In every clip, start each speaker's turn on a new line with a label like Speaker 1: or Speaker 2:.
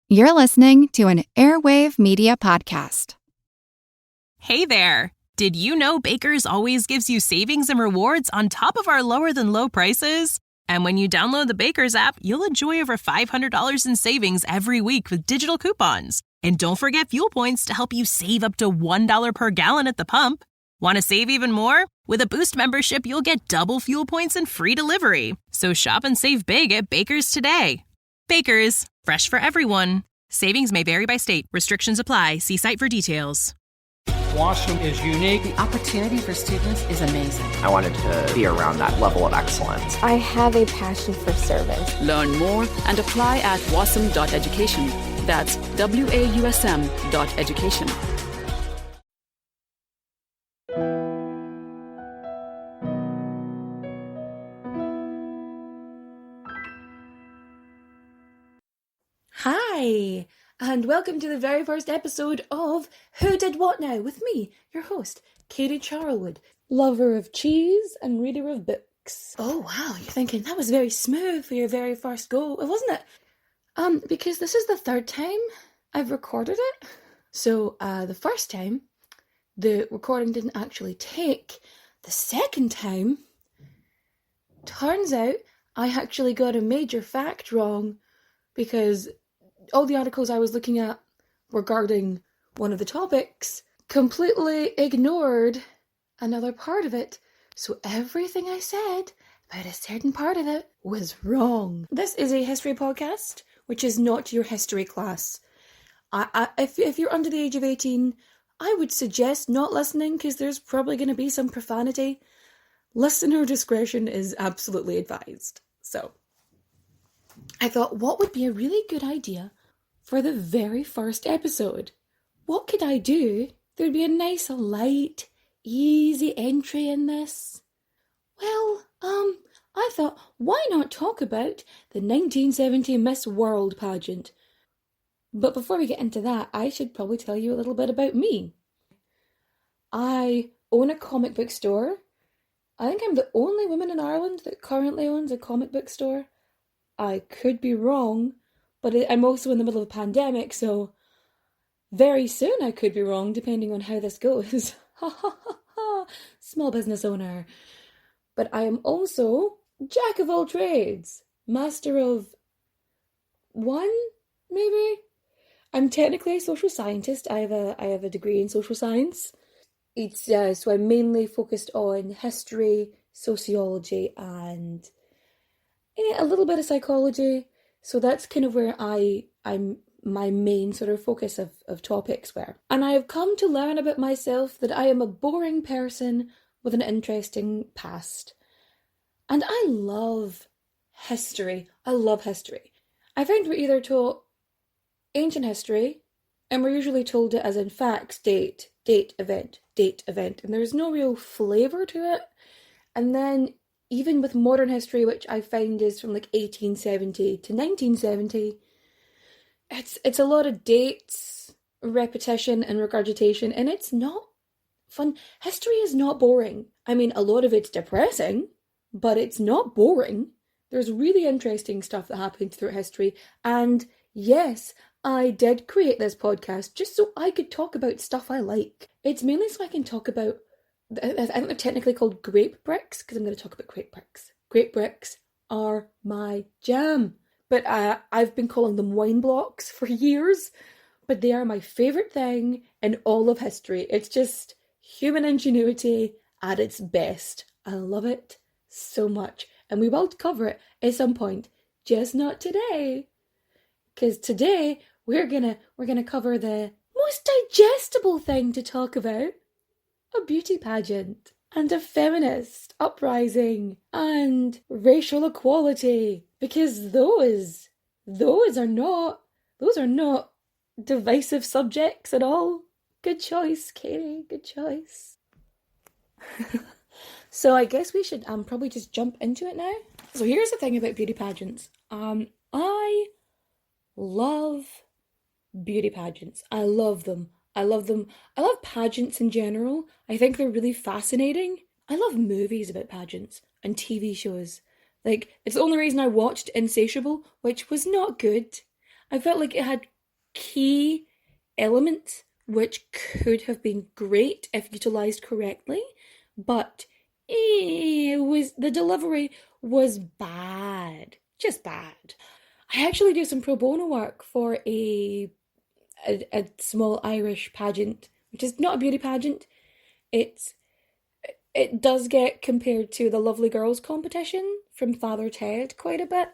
Speaker 1: You're listening to an Airwave Media Podcast.
Speaker 2: Hey there! Did you know Baker's always gives you savings and rewards on top of our lower-than-low prices? And when you download the Baker's app, you'll enjoy over $500 in savings every week with digital coupons. And don't forget fuel points to help you save up to $1 per gallon at the pump. Want to save even more? With a Boost membership, you'll get double fuel points and free delivery. So shop and save big at Baker's today. Baker's, fresh for everyone. Savings may vary by state. Restrictions apply. See site for details.
Speaker 3: WASM is unique.
Speaker 4: The opportunity for students is amazing.
Speaker 5: I wanted to be around that level of excellence.
Speaker 6: I have a passion for service.
Speaker 4: Learn more and apply at wasm.education. That's WAUSM.education.
Speaker 7: Hi, and welcome to the very first episode of Who Did What Now with me, your host, Katie Charlwood, lover of cheese and reader of books. Oh wow, you're thinking that was very smooth for your very first go, wasn't it? Because this is the third time I've recorded it. So, the first time, the recording didn't actually take. The second time, turns out I actually got a major fact wrong because all the articles I was looking at regarding one of the topics completely ignored another part of it. So everything I said about a certain part of it was wrong. This is a history podcast, which is not your history class. If you're under the age of 18, I would suggest not listening because there's probably going to be some profanity. Listener discretion is absolutely advised. So, I thought, what would be a really good idea for the very first episode? What could I do? There'd be a nice, light, easy entry in this. Well, I thought, why not talk about the 1970 Miss World Pageant? But before we get into that, I should probably tell you a little bit about me. I own a comic book store. I think I'm the only woman in Ireland that currently owns a comic book store. I could be wrong, but I'm also in the middle of a pandemic, so very soon I could be wrong, depending on how this goes. Ha ha ha ha, small business owner. But I am also jack of all trades, master of one, maybe? I'm technically a social scientist. I have a degree in social science. It's so I'm mainly focused on history, sociology, and a little bit of psychology, so that's kind of where I'm my main sort of focus of topics were. And I have come to learn about myself that I am a boring person with an interesting past. And I love history. I love history. I find we're either taught ancient history, and we're usually told it as in facts, date, event, and there's no real flavour to it. And then even with modern history, which I find is from like 1870 to 1970, it's a lot of dates, repetition and regurgitation, and it's not fun. History is not boring. I mean, a lot of it's depressing, but it's not boring. There's really interesting stuff that happened through history, and yes, I did create this podcast just so I could talk about stuff I like. It's mainly so I can talk about, I think they're technically called grape bricks, because I'm going to talk about grape bricks. Grape bricks are my jam. But I've been calling them wine blocks for years, but they are my favourite thing in all of history. It's just human ingenuity at its best. I love it so much. And we will cover it at some point, just not today. Because today we're gonna cover the most digestible thing to talk about. A beauty pageant, and a feminist uprising, and racial equality, because those are not divisive subjects at all. Good choice, Katie, good choice. So I guess we should probably just jump into it now. So here's the thing about beauty pageants. I love beauty pageants. I love them. I love pageants in general. I think they're really fascinating. I love movies about pageants and TV shows. Like, it's the only reason I watched Insatiable, which was not good. I felt like it had key elements which could have been great if utilised correctly, but the delivery was bad. Just bad. I actually do some pro bono work for a small Irish pageant, which is not a beauty pageant. It does get compared to the Lovely Girls competition from Father Ted quite a bit,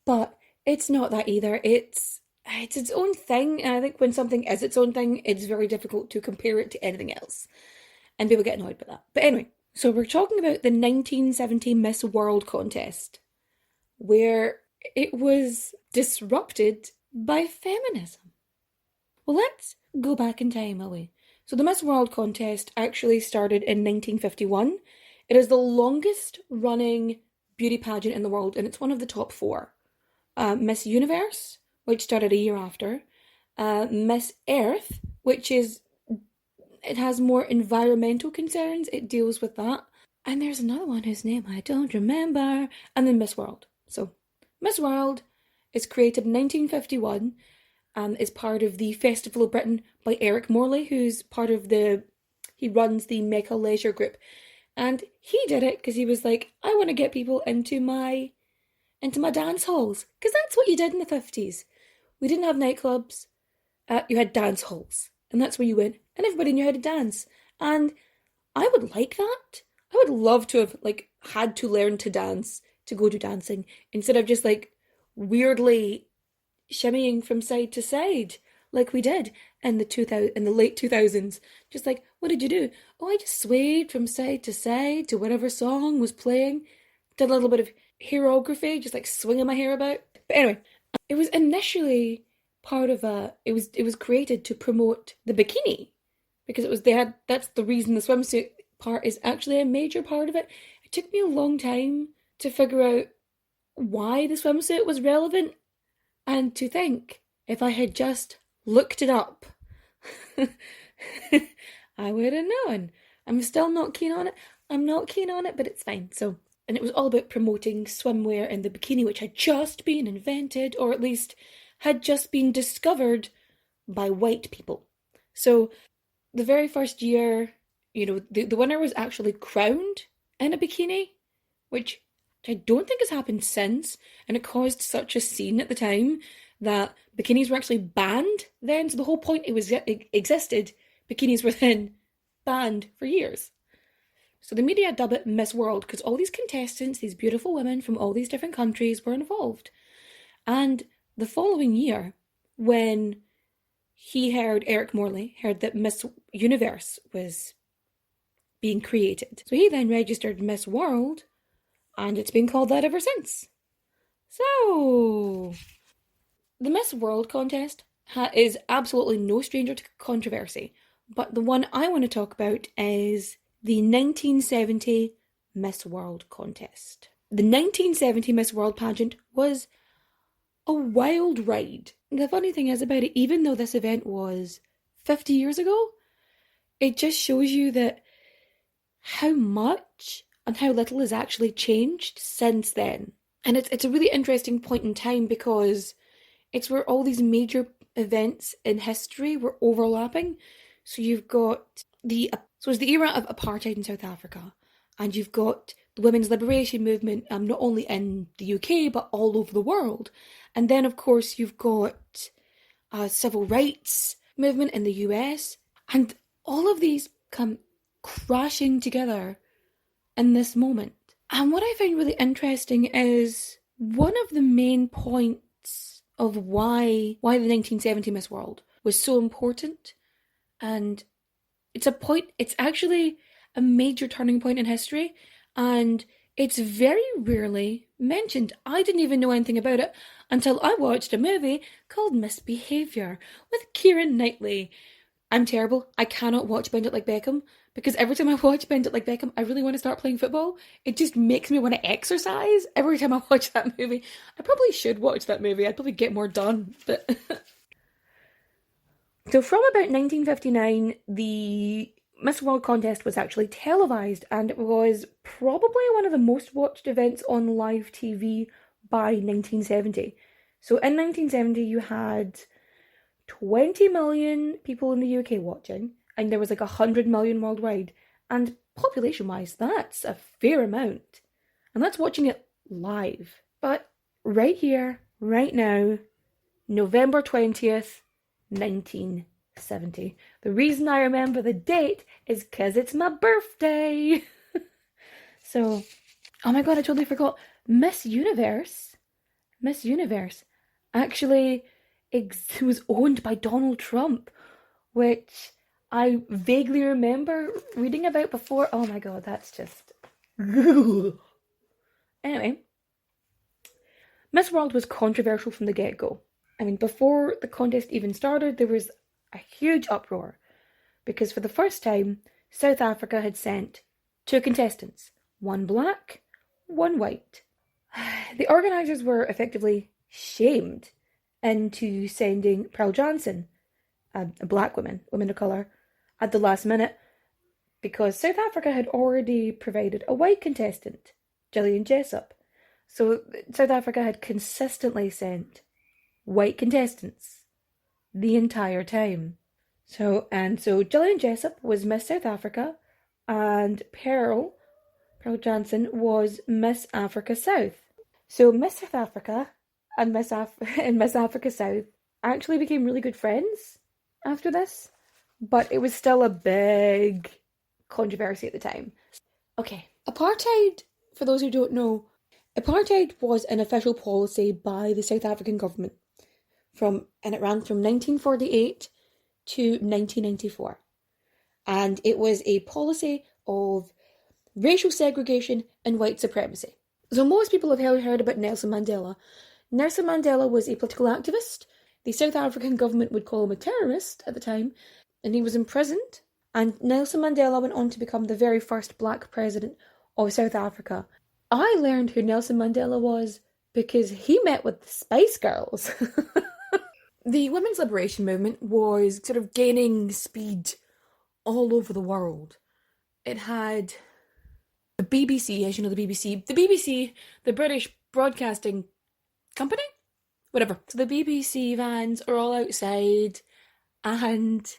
Speaker 7: but it's not that either. It's its own thing, and I think when something is its own thing, it's very difficult to compare it to anything else, and people get annoyed by that. But anyway, so we're talking about the 1970 Miss World contest, where it was disrupted by feminism. Well, let's go back in time a way. So the Miss World contest actually started in 1951. It is the longest running beauty pageant in the world, and it's one of the top four. Miss Universe, which started a year after. Miss Earth, it has more environmental concerns. It deals with that. And there's another one whose name I don't remember. And then Miss World. So Miss World is created in 1951 and is part of the Festival of Britain by Eric Morley, who's he runs the Mecca Leisure Group. And he did it because he was like, I want to get people into my dance halls. Because that's what you did in the 50s. We didn't have nightclubs. You had dance halls. And that's where you went. And everybody knew how to dance. And I would like that. I would love to have had to learn to dance to go to dancing instead of just weirdly shimmying from side to side like we did in the late 2000s. Just what did you do? Oh, I just swayed from side to whatever song was playing. Did a little bit of hairography, just swinging my hair about. But anyway, it was initially part of it was created to promote the bikini, because that's the reason the swimsuit part is actually a major part of it. It took me a long time to figure out why the swimsuit was relevant, and to think if I had just looked it up, I would have known. I'm still not keen on it. I'm not keen on it, but it's fine. So, and it was all about promoting swimwear and the bikini, which had just been invented, or at least had just been discovered by white people. So the very first year, the winner was actually crowned in a bikini, which I don't think has happened since, and it caused such a scene at the time that bikinis were actually banned then. So the whole point it existed, bikinis were then banned for years. So the media dub it Miss World because all these contestants, these beautiful women from all these different countries, were involved. And the following year, when Eric Morley heard that Miss Universe was being created, so he then registered Miss World, and it's been called that ever since. So, the Miss World contest is absolutely no stranger to controversy, but the one I want to talk about is the 1970 Miss World contest. The 1970 Miss World pageant was a wild ride. The funny thing is about it, even though this event was 50 years ago, it just shows you that how much and how little has actually changed since then. And it's a really interesting point in time because it's where all these major events in history were overlapping. So you've got it's the era of apartheid in South Africa, and you've got the women's liberation movement, not only in the UK but all over the world. And then of course you've got civil rights movement in the US, and all of these come crashing together in this moment. And what I find really interesting is one of the main points of why the 1970 Miss World was so important, and it's actually a major turning point in history, and it's very rarely mentioned. I didn't even know anything about it until I watched a movie called Misbehaviour with Keira Knightley. I'm terrible. I cannot watch Bend It Like Beckham, because every time I watch Bend It Like Beckham, I really want to start playing football. It just makes me want to exercise every time I watch that movie. I probably should watch that movie. I'd probably get more done. But so from about 1959, the Miss World contest was actually televised, and it was probably one of the most watched events on live TV by 1970. So in 1970, you had 20 million people in the UK watching, and there was like 100 million worldwide. And population-wise, that's a fair amount. And that's watching it live. But right here, right now, November 20th, 1970. The reason I remember the date is because it's my birthday. So, oh my god, I totally forgot. Miss Universe actually was owned by Donald Trump, which I vaguely remember reading about before. Oh my god, that's just... Anyway, Miss World was controversial from the get-go. I mean, before the contest even started, there was a huge uproar, because for the first time, South Africa had sent 2 contestants, one black, one white. The organisers were effectively shamed into sending Pearl Johnson, a black woman of colour, at the last minute, because South Africa had already provided a white contestant, Gillian Jessop. So South Africa had consistently sent white contestants the entire time. So Gillian Jessop was Miss South Africa, and Pearl Johnson was Miss Africa South. So Miss South Africa and Miss Africa South actually became really good friends after this, but it was still a big controversy at the time. Okay, apartheid, for those who don't know, apartheid was an official policy by the South African government, and it ran from 1948 to 1994. And it was a policy of racial segregation and white supremacy. So most people have heard about Nelson Mandela. Nelson Mandela was a political activist. The South African government would call him a terrorist at the time, and he was imprisoned. And Nelson Mandela went on to become the very first black president of South Africa. I learned who Nelson Mandela was because he met with the Spice Girls. The women's liberation movement was sort of gaining speed all over the world. It had the BBC, as you know, the BBC, the British Broadcasting Company? Whatever. So the BBC vans are all outside, and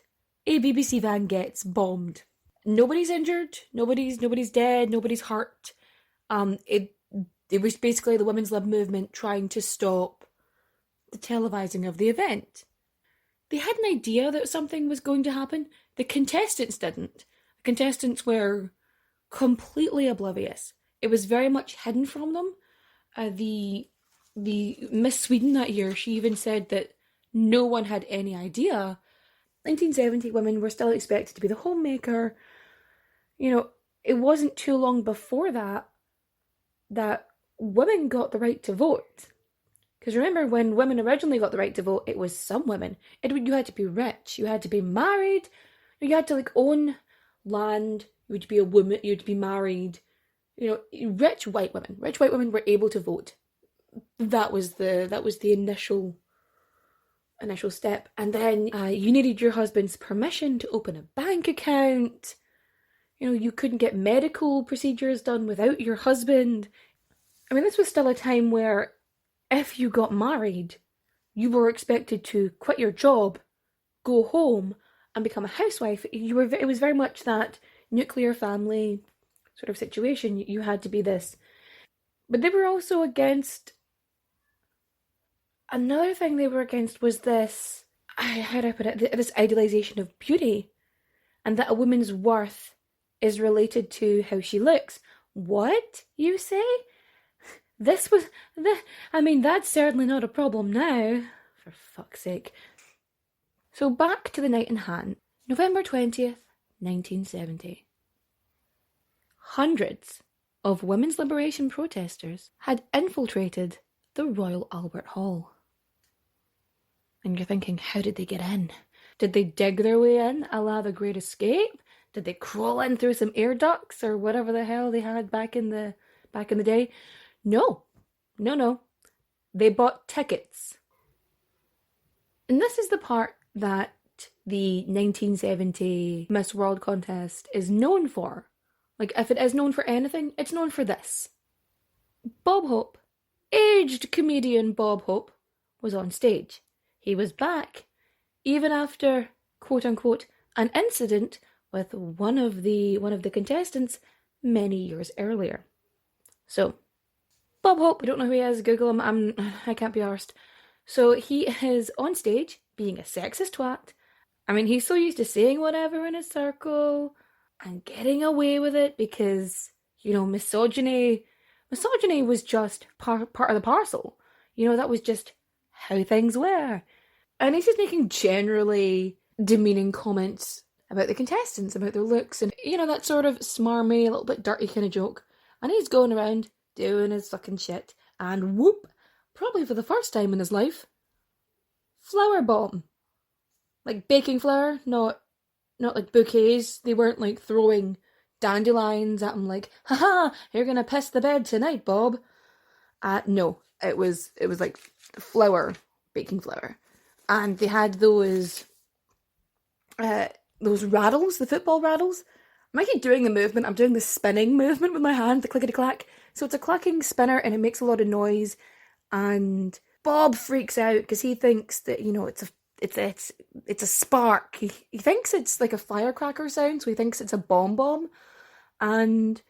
Speaker 7: a BBC van gets bombed. Nobody's injured, nobody's dead, nobody's hurt. It was basically the women's lib movement trying to stop the televising of the event. They had an idea that something was going to happen. The contestants didn't. The contestants were completely oblivious. It was very much hidden from them. The Miss Sweden that year, she even said that no one had any idea. 1970 women were still expected to be the homemaker. You know, it wasn't too long before that women got the right to vote. Because remember, when women originally got the right to vote, it was some women. You had to be rich, you had to be married, you had to own land, you would be a woman, you'd be married. You know, rich white women were able to vote. That was the initial step. And then you needed your husband's permission to open a bank account. You know, you couldn't get medical procedures done without your husband. I mean, this was still a time where if you got married, you were expected to quit your job, go home, and become a housewife. It was very much that nuclear family sort of situation. You had to be this. But they were also against... Another thing they were against was this... How do I put it? This idealization of beauty. And that a woman's worth is related to how she looks. What, you say? That's certainly not a problem now, for fuck's sake. So back to the night in hand, November 20th, 1970. Hundreds of women's liberation protesters had infiltrated the Royal Albert Hall. And you're thinking, how did they get in? Did they dig their way in, a la The Great Escape? Did they crawl in through some air ducts or whatever the hell they had back in the day? No. They bought tickets. And this is the part that the 1970 Miss World contest is known for. If it is known for anything, it's known for this. Bob Hope, aged comedian Bob Hope, was on stage. He was back. even after, quote unquote, an incident with one of the contestants many years earlier. So, Bob Hope, we don't know who he is, Google him, I can't be arsed. So he is on stage being a sexist twat. I mean, he's so used to saying whatever in a circle and getting away with it because, you know, misogyny was just part of the parcel. You know, that was just how things were. And he's just making generally demeaning comments about the contestants, about their looks, and, you know, that sort of smarmy, a little bit dirty kind of joke. And he's going around doing his fucking shit. And whoop, probably for the first time in his life, flower bomb. Like baking flour, not like bouquets. They weren't like throwing dandelions at him like, haha, you're gonna piss the bed tonight, Bob. No, it was like flour, baking flour. And they had those rattles, the football rattles. I'm actually doing the movement. I'm doing the spinning movement with my hand, the clickety-clack. So it's a clacking spinner and it makes a lot of noise. And Bob freaks out because he thinks that, you know, it's a spark. He thinks it's like a firecracker sound, so he thinks it's a bomb. And,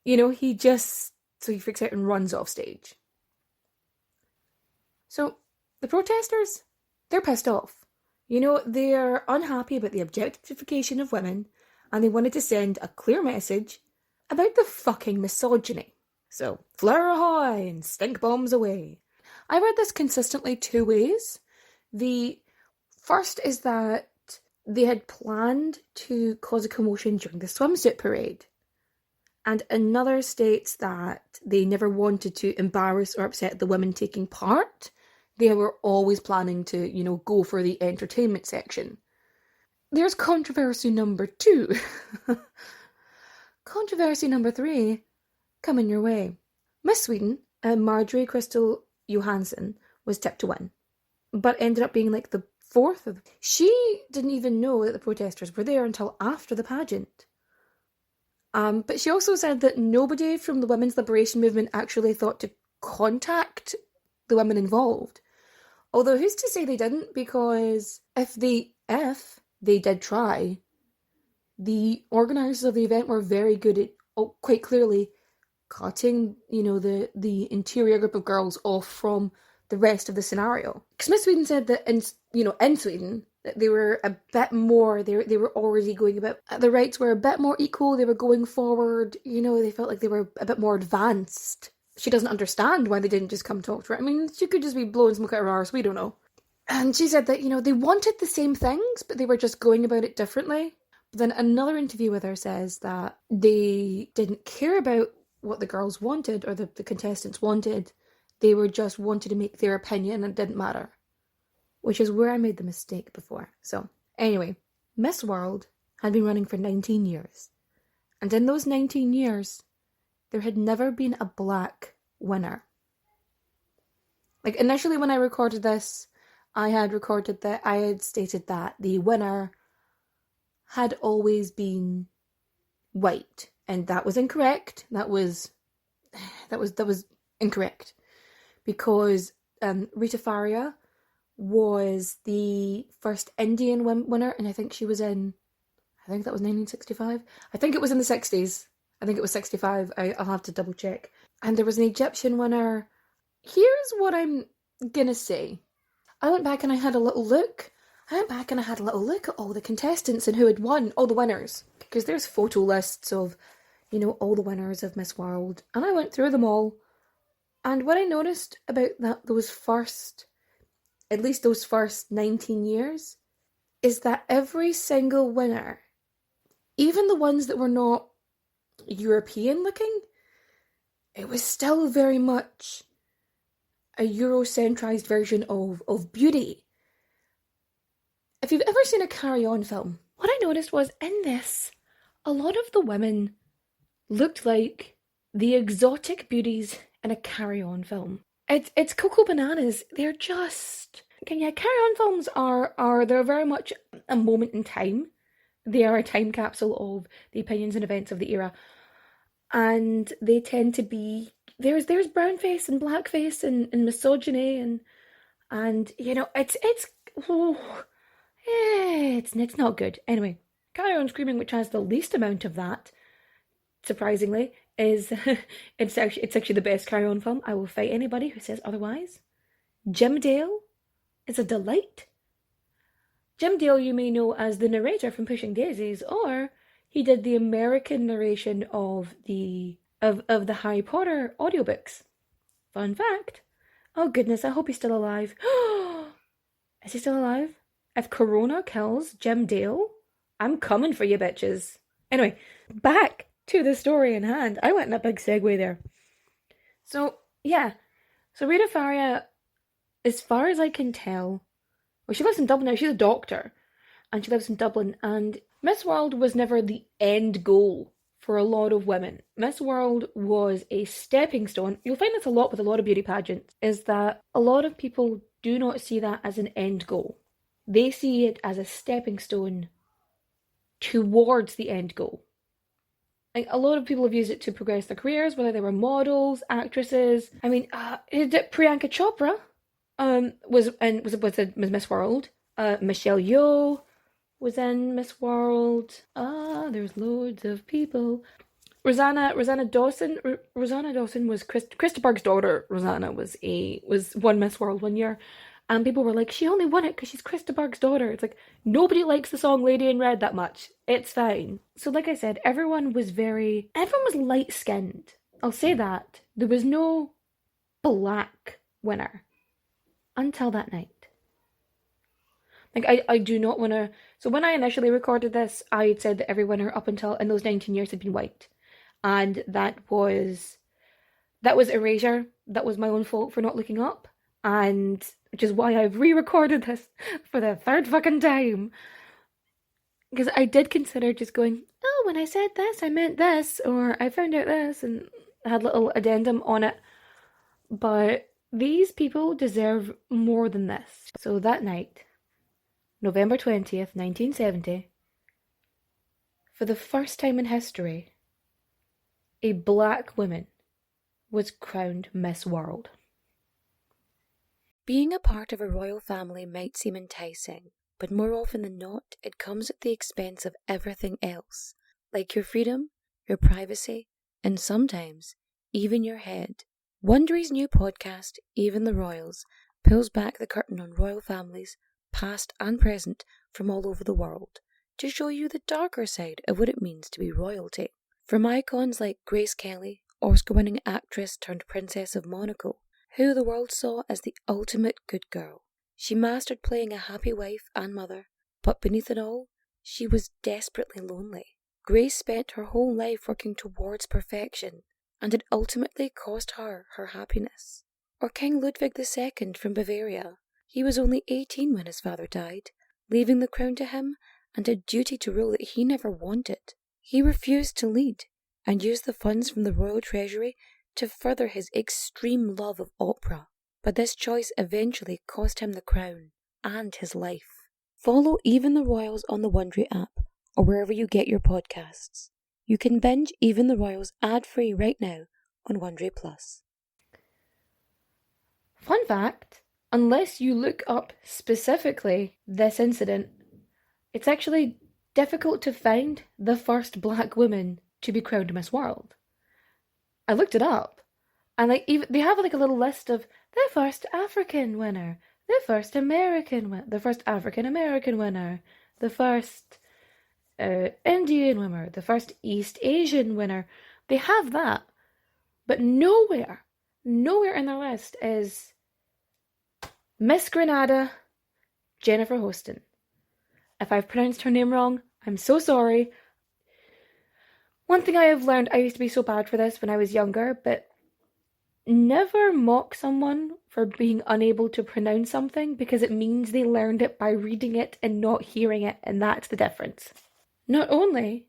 Speaker 7: you know, so he freaks out and runs off stage. So the protesters, they're pissed off. You know, they're unhappy about the objectification of women, and they wanted to send a clear message about the fucking misogyny. So, flower ahoy and stink bombs away. I read this consistently two ways. The first is that they had planned to cause a commotion during the swimsuit parade. And another states that they never wanted to embarrass or upset the women taking part. They were always planning to, you know, go for the entertainment section. There's controversy number 2. Controversy number 3 coming your way. Miss Sweden, Marjorie Crystal Johansson, was tipped to win, but ended up being like the 4th of them. She didn't even know that the protesters were there until after the pageant. But she also said that nobody from the women's liberation movement actually thought to contact the women involved. Although who's to say they didn't, because if they did try, the organisers of the event were very good at quite clearly cutting, you know, the interior group of girls off from the rest of the scenario. Because Miss Sweden said that in Sweden, that they were a bit more, they were already going about, the rights were a bit more equal, they were going forward, you know, they felt like they were a bit more advanced. She doesn't understand why they didn't just come talk to her. I mean, she could just be blowing smoke out her arse, we don't know. And she said that, you know, they wanted the same things, but they were just going about it differently. But then another interview with her says that they didn't care about what the girls wanted or the contestants wanted. They were just wanted to make their opinion and it didn't matter. Which is where I made the mistake before. So, anyway, Miss World had been running for 19 years. And in those 19 years, there had never been a black winner. Like, initially when I recorded this, I had stated that the winner had always been white. And that was incorrect. That was incorrect. Because Rita Faria was the first Indian winner, and I think that was 1965. I think it was in the 60s. I think it was 65. I'll have to double check. And there was an Egyptian winner. Here's what I'm gonna say. I went back and I had a little look. at all the contestants and who had won, all the winners. Because there's photo lists of, you know, all the winners of Miss World. And I went through them all. And what I noticed about those first 19 years, is that every single winner, even the ones that were not European looking, it was still very much a Eurocentrised version of beauty. If you've ever seen a Carry On film, what I noticed was in this, a lot of the women looked like the exotic beauties in a Carry On film. It's Cocoa Bananas. They're just... Carry On films they're very much a moment in time. They are a time capsule of the opinions and events of the era. And they tend to be... There's brownface and blackface and misogyny and you know, it's it's not good. Anyway, Carry On Screaming, which has the least amount of that, surprisingly, is it's actually the best Carry On film. I will fight anybody who says otherwise. Jim Dale is a delight. Jim Dale you may know as the narrator from Pushing Daisies, or he did the American narration of the Harry Potter audiobooks. Fun fact. Oh goodness, I hope he's still alive. Is he still alive? If Corona kills Jim Dale, I'm coming for you bitches. Anyway, back to the story in hand. I went in a big segue there. So, yeah. So Rita Faria, as far as I can tell, well, she lives in Dublin now. She's a doctor. And she lives in Dublin. And Miss World was never the end goal for a lot of women. Miss World was a stepping stone. You'll find this a lot with a lot of beauty pageants, is that a lot of people do not see that as an end goal. They see it as a stepping stone towards the end goal. Like, a lot of people have used it to progress their careers, whether they were models, actresses. I mean, Priyanka Chopra was Miss World. Michelle Yeoh was in Miss World. There's loads of people. Rosanna Dawson was Krista Berg's daughter. Rosanna was won Miss World one year, and people were like, she only won it because she's Krista Berg's daughter. It's like, nobody likes the song Lady in Red that much. It's fine. So like I said, everyone was light-skinned. I'll say that. There was no black winner until that night. Like, I do not want to... So when I initially recorded this, I had said that every winner up until in those 19 years had been white. And that was erasure. That was my own fault for not looking up. And which is why I've re-recorded this for the third fucking time. Because I did consider just going, oh, when I said this, I meant this. Or I found out this and had a little addendum on it. But these people deserve more than this. So that night, November 20th, 1970, for the first time in history, a black woman was crowned Miss World.
Speaker 8: Being a part of a royal family might seem enticing, but more often than not, it comes at the expense of everything else, like your freedom, your privacy, and sometimes even your head. Wondery's new podcast, Even the Royals, pulls back the curtain on royal families, past and present, from all over the world, to show you the darker side of what it means to be royalty. From icons like Grace Kelly, Oscar-winning actress turned Princess of Monaco, who the world saw as the ultimate good girl. She mastered playing a happy wife and mother, but beneath it all, she was desperately lonely. Grace spent her whole life working towards perfection, and it ultimately cost her her happiness. Or King Ludwig II from Bavaria. He was only 18 when his father died, leaving the crown to him and a duty to rule that he never wanted. He refused to lead, and used the funds from the royal treasury to further his extreme love of opera. But this choice eventually cost him the crown and his life. Follow Even the Royals on the Wondery app or wherever you get your podcasts. You can binge Even the Royals ad-free right now on Wondery Plus.
Speaker 7: Fun fact, unless you look up specifically this incident, it's actually difficult to find the first black woman to be crowned Miss World. I looked it up, and they have a little list of the first African winner, the first American winner, the first African American winner, the first Indian winner, the first East Asian winner. They have that, but nowhere in the list is Miss Grenada, Jennifer Hostin. If I've pronounced her name wrong, I'm so sorry. One thing I have learned, I used to be so bad for this when I was younger, but never mock someone for being unable to pronounce something because it means they learned it by reading it and not hearing it, and that's the difference. Not only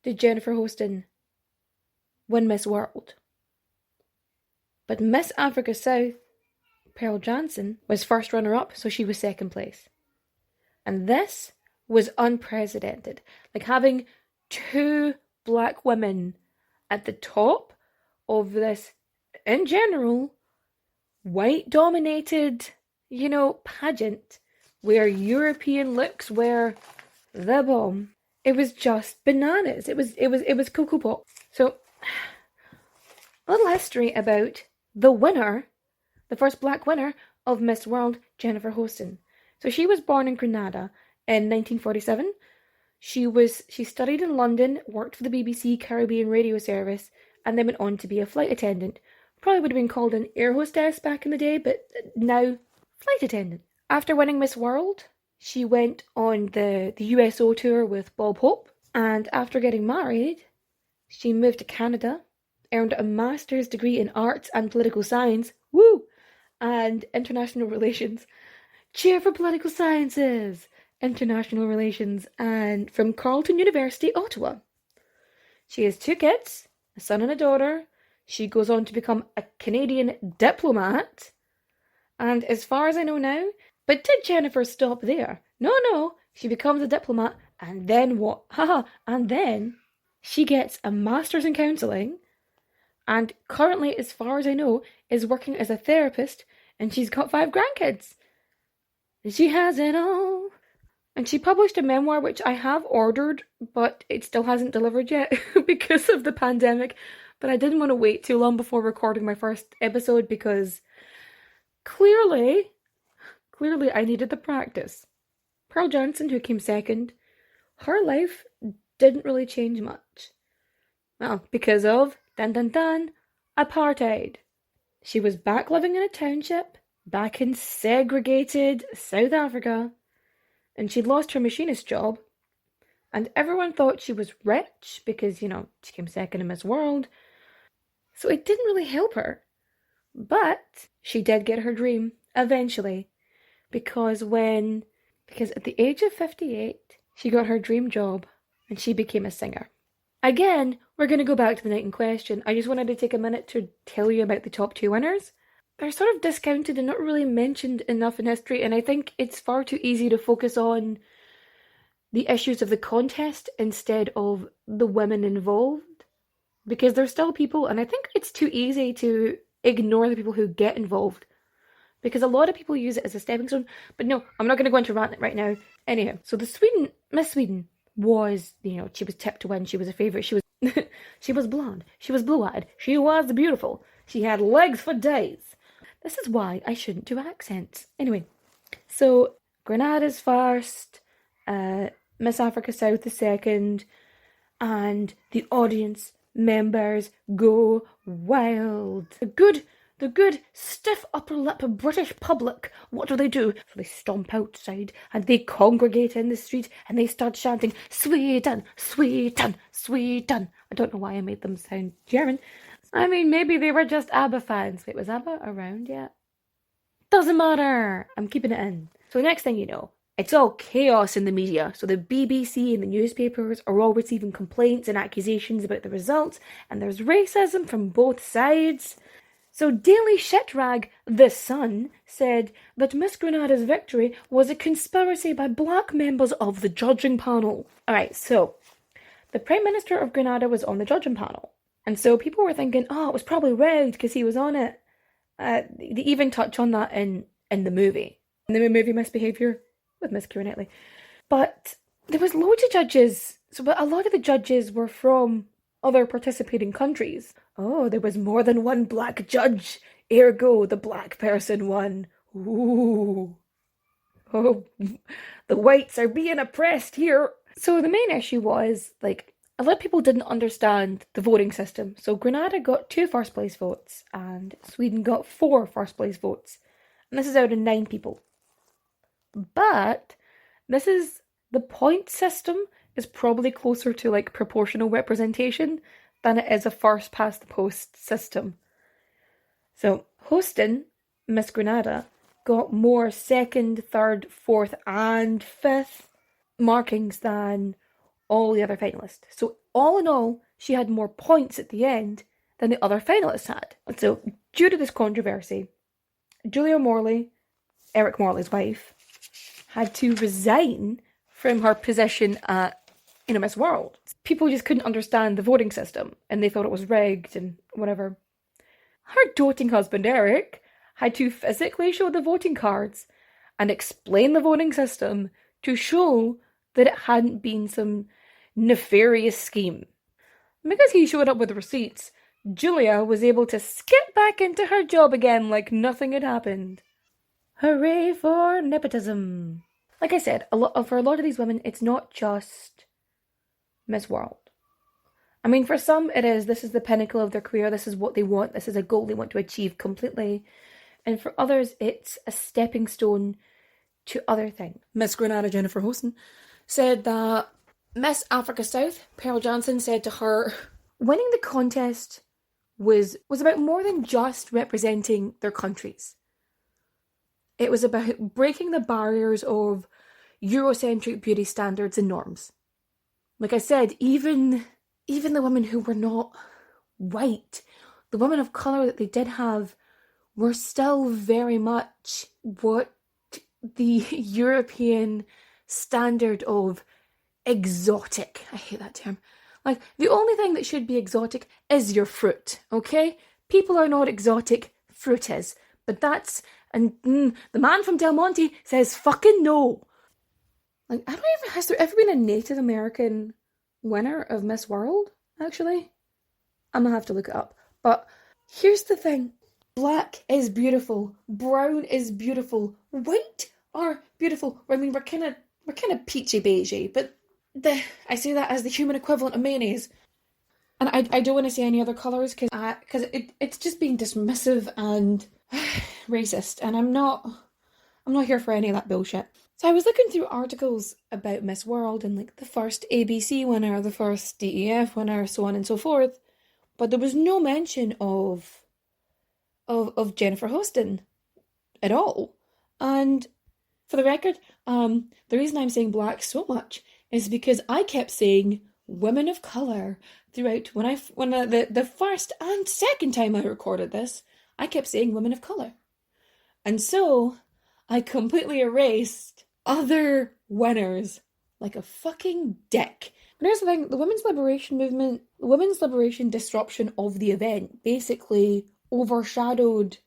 Speaker 7: did Jennifer Hostin win Miss World, but Miss Africa South, Pearl Jansen, was first runner-up, so she was second place. And this was unprecedented. Like, having two black women at the top of this, in general, white-dominated, pageant where European looks were the bomb. It was just bananas. It was Cocoa Pop. So, a little history about the winner, the first black winner of Miss World, Jennifer Hostin. So she was born in Grenada in 1947. She studied in London, worked for the BBC Caribbean radio service, and then went on to be a flight attendant. Probably would have been called an air hostess back in the day, but now flight attendant. After winning Miss World, she went on the USO tour with Bob Hope, and after getting married, she moved to Canada, earned a master's degree in arts and political science, and international relations. Cheer for political sciences! International relations, and from Carleton University, Ottawa. She has 2 kids, a son and a daughter. She goes on to become a Canadian diplomat. And as far as I know now, but did Jennifer stop there? No, she becomes a diplomat, and then what? And then she gets a master's in counselling, and currently, as far as I know, is working as a therapist, and she's got 5 grandkids. And she has it all. And she published a memoir which I have ordered, but it still hasn't delivered yet because of the pandemic. But I didn't want to wait too long before recording my first episode because clearly I needed the practice. Pearl Johnson, who came second, her life didn't really change much. Well, because of, apartheid. She was back living in a township, back in segregated South Africa, and she'd lost her machinist job, and everyone thought she was rich because, she came second in Miss World, so it didn't really help her. But she did get her dream, eventually, because at the age of 58, she got her dream job, and she became a singer. Again, we're going to go back to the night in question. I just wanted to take a minute to tell you about the top 2 winners. They're sort of discounted and not really mentioned enough in history, and I think it's far too easy to focus on the issues of the contest instead of the women involved, because they're still people, and I think it's too easy to ignore the people who get involved, because a lot of people use it as a stepping stone. But no, I'm not going to go into rant right now. Anyhow, so Miss Sweden was, she was tipped to win. She was a favourite. She was she was blonde. She was blue-eyed. She was beautiful. She had legs for days. This is why I shouldn't do accents. Anyway, so Grenada's first, Miss Africa South is second, and the audience members go wild. The good stiff upper lip British public, what do? So they stomp outside and they congregate in the street and they start chanting, Sweden, Sweden, Sweden. I don't know why I made them sound German. I mean, maybe they were just ABBA fans. Wait, was ABBA around yet? Doesn't matter. I'm keeping it in. So next thing you know, it's all chaos in the media. So the BBC and the newspapers are all receiving complaints and accusations about the results, and there's racism from both sides. So Daily Shitrag, The Sun, said that Miss Grenada's victory was a conspiracy by black members of the judging panel. Alright, so the Prime Minister of Grenada was on the judging panel. And so people were thinking, it was probably rigged because he was on it. They even touch on that in the movie. In the movie Misbehaviour with Miss Keira Knightley. But there was loads of judges. But a lot of the judges were from other participating countries. There was more than one black judge. Ergo, the black person won. Ooh. Oh, the whites are being oppressed here. So the main issue was, a lot of people didn't understand the voting system. So Grenada got 2 first place votes and Sweden got 4 first place votes. And this is out of 9 people. But the point system is probably closer to proportional representation than it is a first past the post system. So Hostin, Miss Grenada, got more 2nd, 3rd, 4th and 5th markings than all the other finalists. So all in all, she had more points at the end than the other finalists had. And so due to this controversy, Julia Morley, Eric Morley's wife, had to resign from her position at Miss World. People just couldn't understand the voting system and they thought it was rigged and whatever. Her doting husband Eric had to physically show the voting cards and explain the voting system to show that it hadn't been some nefarious scheme. Because he showed up with receipts, Julia was able to skip back into her job again like nothing had happened. Hooray for nepotism. Like I said, for a lot of these women, it's not just Miss World. I mean, for some it is. This is the pinnacle of their career. This is what they want. This is a goal they want to achieve completely. And for others, it's a stepping stone to other things. Miss Granada Jennifer Hostin said that Miss Africa South, Pearl Johnson, said to her, winning the contest was about more than just representing their countries. It was about breaking the barriers of Eurocentric beauty standards and norms. Like I said, even the women who were not white, the women of colour that they did have, were still very much what the European standard of exotic. I hate that term. Like, the only thing that should be exotic is your fruit, okay? People are not exotic, fruit is. But that's, and the man from Del Monte says fucking no. Like, has there ever been a Native American winner of Miss World, actually? I'm gonna have to look it up. But here's the thing. Black is beautiful. Brown is beautiful. White are beautiful. I mean, we're kind of peachy beigey, but I say that as the human equivalent of mayonnaise. And I don't want to say any other colours because it's just being dismissive and racist, and I'm not here for any of that bullshit. So I was looking through articles about Miss World and like the first ABC winner, the first DEF winner, so on and so forth, but there was no mention of Jennifer Hostin at all. And for the record, the reason I'm saying black so much is because I kept saying women of colour throughout when the first and second time I recorded this, I kept saying women of colour. And so I completely erased other winners like a fucking dick. And here's the thing, the women's liberation movement, the women's liberation disruption of the event basically overshadowed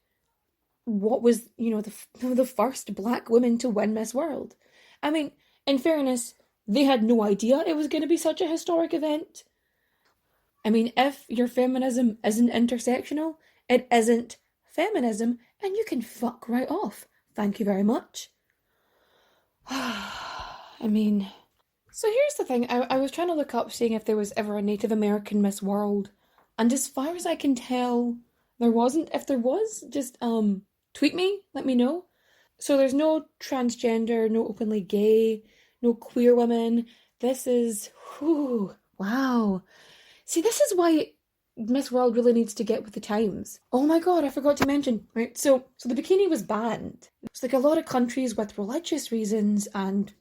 Speaker 7: what was, the first black women to win Miss World. I mean, in fairness, they had no idea it was going to be such a historic event. I mean, if your feminism isn't intersectional, it isn't feminism, and you can fuck right off. Thank you very much. I mean, so here's the thing. I was trying to look up, seeing if there was ever a Native American Miss World, and as far as I can tell, there wasn't. If there was, just tweet me, let me know. So there's no transgender, no openly gay, no queer women. This is, wow. See, this is why Miss World really needs to get with the times. Oh my god, I forgot to mention, right? So the bikini was banned. It's like a lot of countries with religious reasons and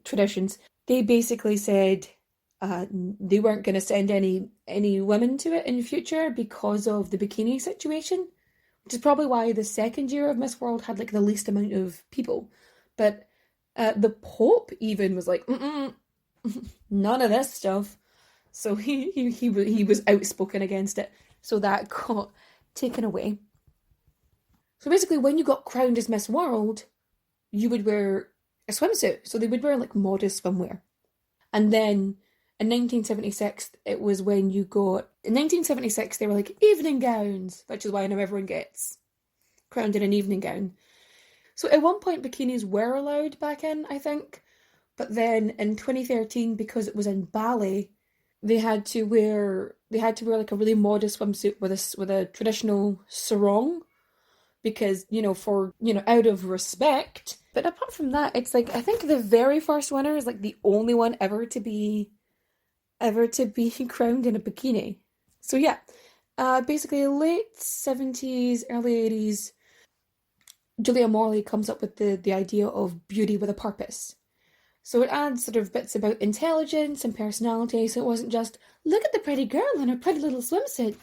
Speaker 7: traditions, they basically said they weren't going to send any women to it in the future because of the bikini situation, which is probably why the second year of Miss World had like the least amount of people. But the Pope even was like, none of this stuff. So he was outspoken against it. So that got taken away. So basically, when you got crowned as Miss World, you would wear a swimsuit. So they would wear like modest swimwear. And then in 1976, it was when you got... In 1976, they were like evening gowns, which is why now everyone gets crowned in an evening gown. So at one point, bikinis were allowed back in, I think. But then in 2013, because it was in Bali, they had to wear like a really modest swimsuit with a traditional sarong, because out of respect. But apart from that, it's like I think the very first winner is like the only one ever to be crowned in a bikini. So yeah, basically late 70s, early 80s, Julia Morley comes up with the idea of beauty with a purpose. So it adds sort of bits about intelligence and personality, so it wasn't just, look at the pretty girl in her pretty little swimsuit.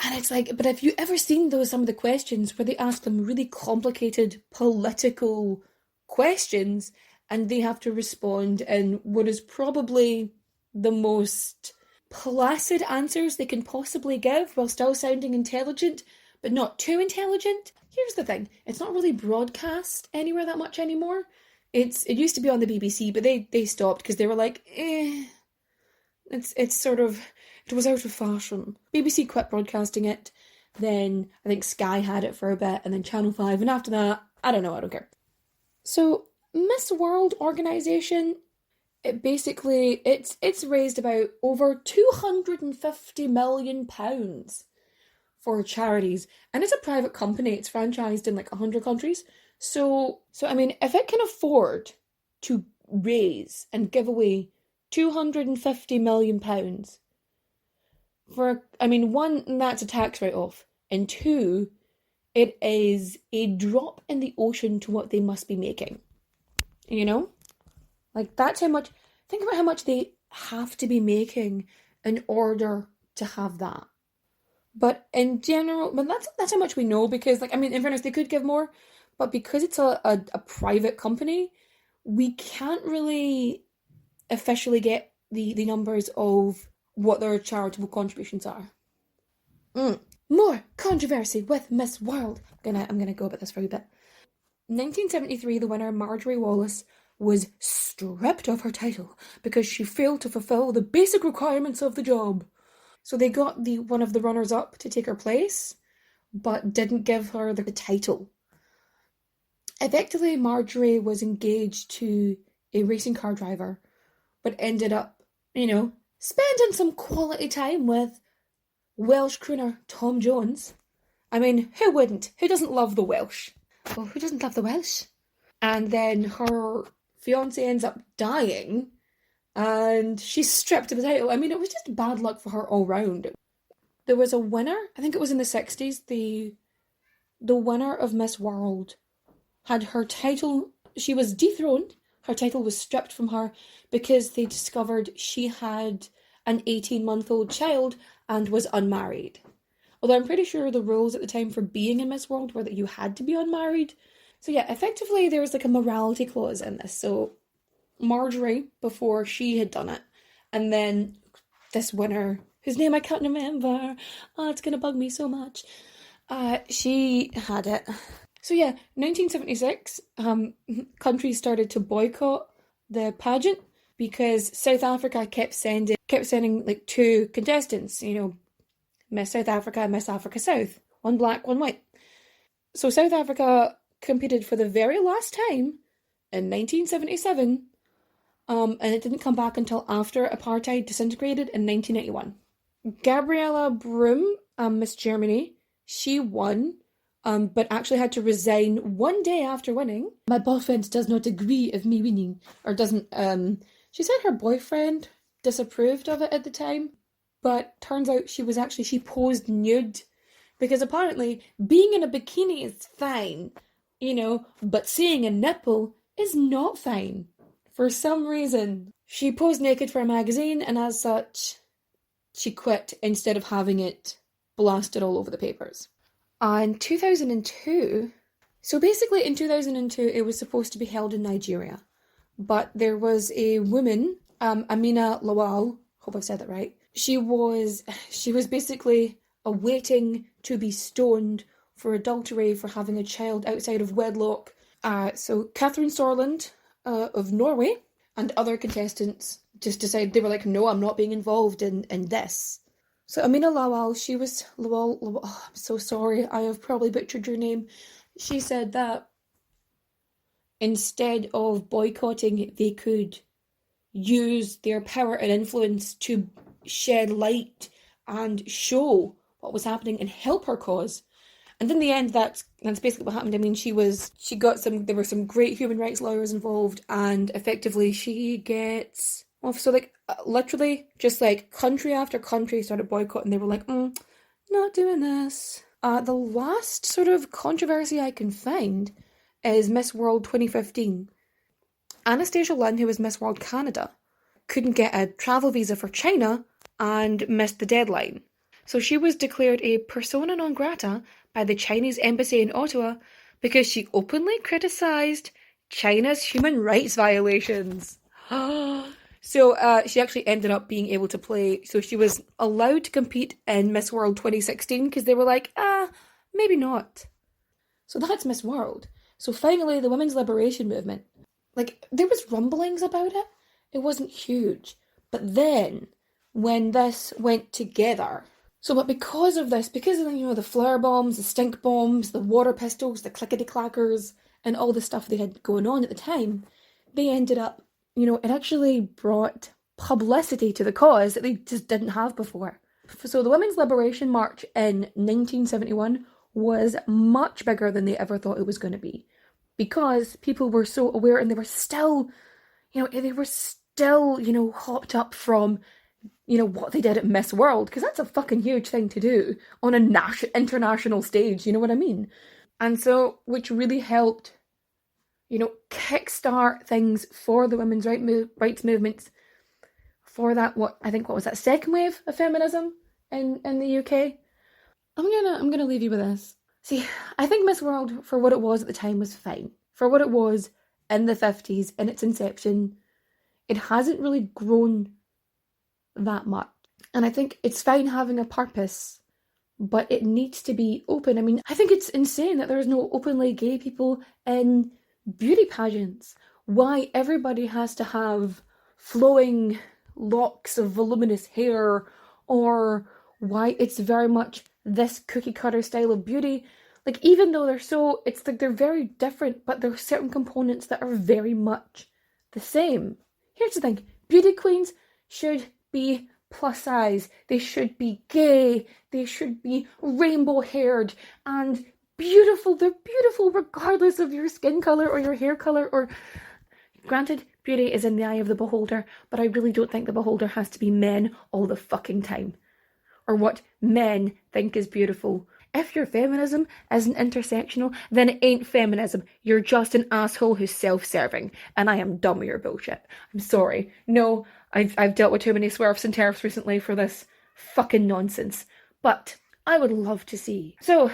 Speaker 7: And it's like, but have you ever seen some of the questions where they ask them really complicated political questions and they have to respond in what is probably the most placid answers they can possibly give while still sounding intelligent, but not too intelligent? here's the thing. It's not really broadcast anywhere that much anymore. It used to be on the BBC, but they stopped because they were like, it's sort of, it was out of fashion. BBC quit broadcasting it, then I think Sky had it for a bit, and then Channel 5, and after that, I don't know, I don't care. So, Miss World organisation, it's raised about over £250 million for charities, and it's a private company. It's franchised in like 100 countries. So I mean, if it can afford to raise and give away £250 million for, I mean, one, that's a tax write-off, and two, it is a drop in the ocean to what they must be making. You know? Like, that's how much, think about how much they have to be making in order to have that. But in general, but that's how much we know, because, like, I mean, in fairness, they could give more, but because it's a private company, we can't really officially get the numbers of what their charitable contributions are. More controversy with Miss World. I'm gonna go about this for a bit. 1973, the winner, Marjorie Wallace, was stripped of her title because she failed to fulfill the basic requirements of the job. So they got one of the runners-up to take her place, but didn't give her the title. Effectively, Marjorie was engaged to a racing car driver, but ended up, spending some quality time with Welsh crooner Tom Jones. I mean, who wouldn't? Who doesn't love the Welsh? Well, who doesn't love the Welsh? And then her fiancé ends up dying, and she's stripped of the title. I mean, it was just bad luck for her all round. There was a winner, I think it was in the 60s, the winner of Miss World had her title, she was dethroned, her title was stripped from her because they discovered she had an 18-month-old child and was unmarried. Although I'm pretty sure the rules at the time for being in Miss World were that you had to be unmarried. So yeah, effectively there was like a morality clause in this. So Marjorie, before she had done it, and then this winner, whose name I can't remember, it's gonna bug me so much, she had it. So yeah, 1976, countries started to boycott the pageant because South Africa kept sending like two contestants, Miss South Africa and Miss Africa South, one black, one white. So South Africa competed for the very last time in 1977, and it didn't come back until after apartheid disintegrated in 1981. Gabriella Broom, Miss Germany, she won, but actually had to resign one day after winning. My boyfriend does not agree of me winning, or doesn't, she said her boyfriend disapproved of it at the time, but turns out she posed nude, because apparently being in a bikini is fine, but seeing a nipple is not fine. For some reason, she posed naked for a magazine, and as such, she quit instead of having it blasted all over the papers. In 2002, so basically in 2002, it was supposed to be held in Nigeria, but there was a woman, Amina Lawal, hope I've said that right. She was basically awaiting to be stoned for adultery for having a child outside of wedlock. So Catherine Sorland of Norway and other contestants just decided, they were like, no, I'm not being involved in this. So Amina Lawal, Lawal, I'm so sorry, I have probably butchered your name. She said that instead of boycotting, they could use their power and influence to shed light and show what was happening and help her cause. And in the end, that's basically what happened. I mean, there were some great human rights lawyers involved, and effectively she gets, literally, just like country after country started boycotting. They were like, not doing this. The last sort of controversy I can find is Miss World 2015. Anastasia Lynn, who was Miss World Canada, couldn't get a travel visa for China and missed the deadline. So she was declared a persona non grata by the Chinese embassy in Ottawa because she openly criticised China's human rights violations. So she actually ended up being able to play, so she was allowed to compete in Miss World 2016 because they were like, maybe not. So that's Miss World. So finally, the women's liberation movement. Like, there was rumblings about it. It wasn't huge. But then, when this went together... So, but because of this, because of, the flare bombs, the stink bombs, the water pistols, the clickety-clackers, and all the stuff they had going on at the time, they ended up, it actually brought publicity to the cause that they just didn't have before. So the Women's Liberation March in 1971 was much bigger than they ever thought it was going to be. Because people were so aware, and they were still, hopped up from, what they did at Miss World, because that's a fucking huge thing to do on an international stage, you know what I mean? And so, which really helped, kickstart things for the women's rights movements, for that, what was that, second wave of feminism in the UK? I'm gonna leave you with this. See, I think Miss World, for what it was at the time, was fine. For what it was in the 50s, in its inception, it hasn't really grown that much. And I think it's fine having a purpose, but it needs to be open. I mean, I think it's insane that there's no openly gay people in beauty pageants. Why everybody has to have flowing locks of voluminous hair, or why it's very much this cookie cutter style of beauty. Like, even though they're very different, but there are certain components that are very much the same. Here's the thing, beauty queens should be plus size, they should be gay, they should be rainbow haired and beautiful. They're beautiful regardless of your skin colour or your hair colour, or granted, beauty is in the eye of the beholder, but I really don't think the beholder has to be men all the fucking time, or what men think is beautiful. If your feminism isn't intersectional, then it ain't feminism. You're just an asshole who's self-serving, and I am done with your bullshit. I'm sorry. No, I've dealt with too many swerves and tariffs recently for this fucking nonsense. But I would love to see. So,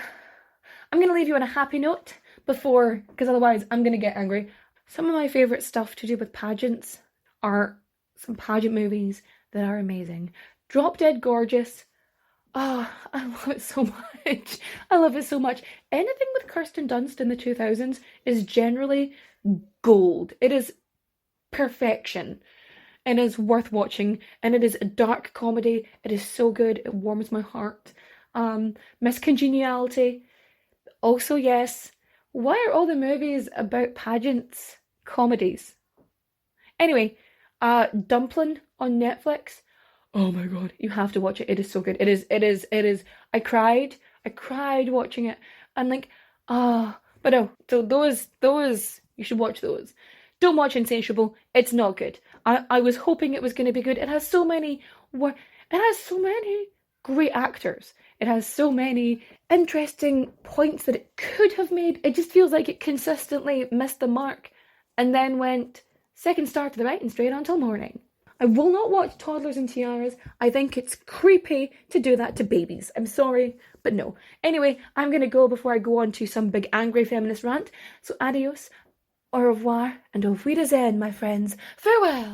Speaker 7: I'm going to leave you on a happy note because otherwise I'm going to get angry. Some of my favourite stuff to do with pageants are some pageant movies that are amazing. Drop Dead Gorgeous. Oh, I love it so much. I love it so much. Anything with Kirsten Dunst in the 2000s is generally gold. It is perfection. It is worth watching, and it is a dark comedy. It is so good. It warms my heart. Miss Congeniality. Also, yes. Why are all the movies about pageants comedies? Anyway, Dumpling on Netflix. Oh my god, you have to watch it. It is so good. It is. I cried watching it. And but no. So those, you should watch those. Don't watch Insatiable. It's not good. I was hoping it was going to be good. It has so many great actors. It has so many interesting points that it could have made. It just feels like it consistently missed the mark and then went second star to the right and straight on till morning. I will not watch Toddlers and Tiaras. I think it's creepy to do that to babies. I'm sorry, but no. Anyway, I'm going to go before I go on to some big angry feminist rant. So adios, au revoir, and auf Wiedersehen, my friends. Farewell!